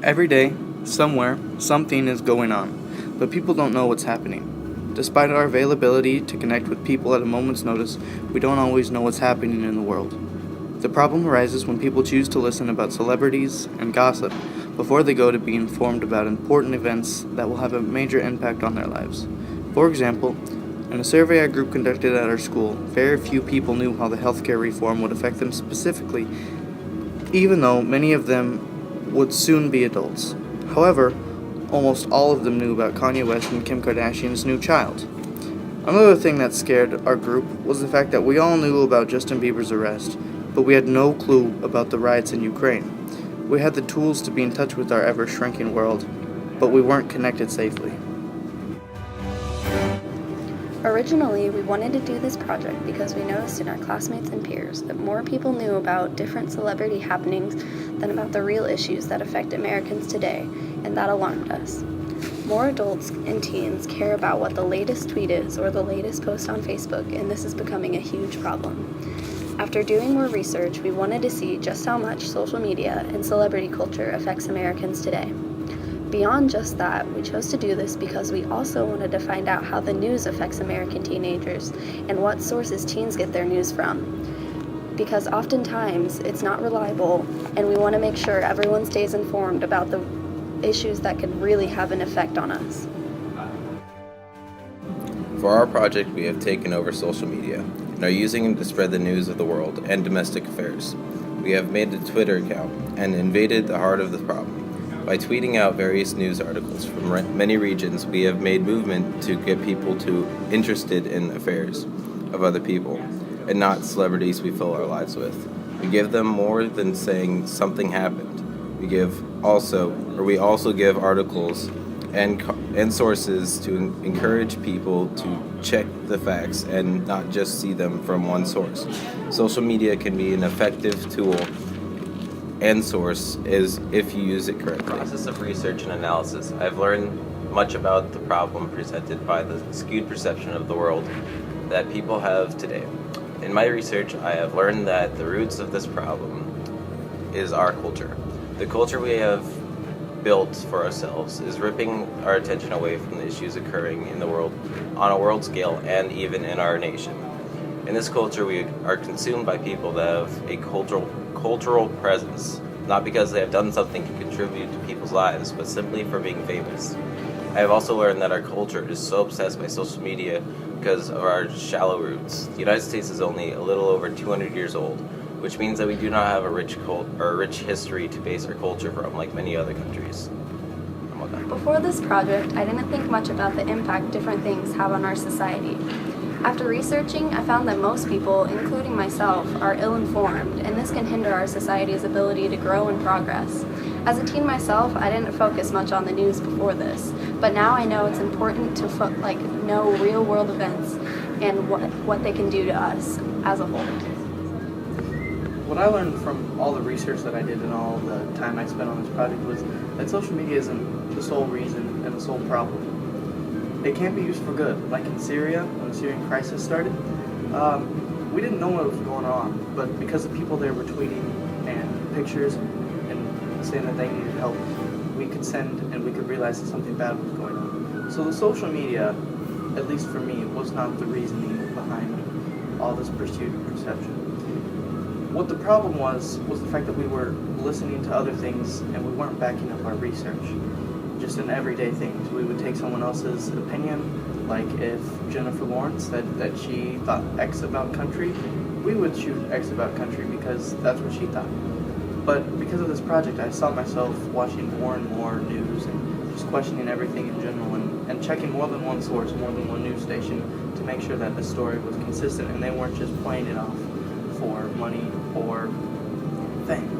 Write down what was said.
Every day, somewhere, something is going on, but people don't know what's happening. Despite our availability to connect with people at a moment's notice, we don't always know what's happening in the world. The problem arises when people choose to listen about celebrities and gossip before they go to be informed about important events that will have a major impact on their lives. For example, in a survey our group conducted at our school, very few people knew how the healthcare reform would affect them specifically, even though many of them would soon be adults. However, almost all of them knew about Kanye West and Kim Kardashian's new child. Another thing that scared our group was the fact that we all knew about Justin Bieber's arrest, but we had no clue about the riots in Ukraine. We had the tools to be in touch with our ever-shrinking world, but we weren't connected safely. Originally, we wanted to do this project because we noticed in our classmates and peers that more people knew about different celebrity happenings than about the real issues that affect Americans today, and that alarmed us. More adults and teens care about what the latest tweet is or the latest post on Facebook, and this is becoming a huge problem. After doing more research, we wanted to see just how much social media and celebrity culture affects Americans today. Beyond just that, we chose to do this because we also wanted to find out how the news affects American teenagers and what sources teens get their news from. Because oftentimes it's not reliable, and we want to make sure everyone stays informed about the issues that could really have an effect on us. For our project, we have taken over social media and are using it to spread the news of the world and domestic affairs. We have made a Twitter account and invaded the heart of the problem. By tweeting out various news articles from many regions, we have made movement to get people interested in affairs of other people and not celebrities we fill our lives with. We give them more than saying something happened. We also give articles and sources to encourage people to check the facts and not just see them from one source. Social media can be an effective tool and source is if you use it correctly. In the process of research and analysis, I've learned much about the problem presented by the skewed perception of the world that people have today. In my research, I have learned that the roots of this problem is our culture. The culture we have built for ourselves is ripping our attention away from the issues occurring in the world on a world scale and even in our nation. In this culture, we are consumed by people that have a cultural presence, not because they have done something to contribute to people's lives, but simply for being famous. I have also learned that our culture is so obsessed by social media because of our shallow roots. The United States is only a little over 200 years old, which means that we do not have a rich history to base our culture from, like many other countries. Before this project, I didn't think much about the impact different things have on our society. After researching, I found that most people, including myself, are ill-informed, and this can hinder our society's ability to grow and progress. As a teen myself, I didn't focus much on the news before this, but now I know it's important to know real-world events and what they can do to us as a whole. What I learned from all the research that I did and all the time I spent on this project was that social media isn't the sole reason and the sole problem. It can be used for good. Like in Syria, when the Syrian crisis started, we didn't know what was going on, but because the people there were tweeting and pictures and saying that they needed help, we could send and we could realize that something bad was going on. So the social media, at least for me, was not the reasoning behind all this pursuit of perception. What the problem was the fact that we were listening to other things and we weren't backing up our research. Just in everyday things. We would take someone else's opinion, like if Jennifer Lawrence said that she thought X about country, we would shoot X about country because that's what she thought. But because of this project, I saw myself watching more and more news and just questioning everything in general and checking more than one source, more than one news station to make sure that the story was consistent and they weren't just playing it off for money or fame.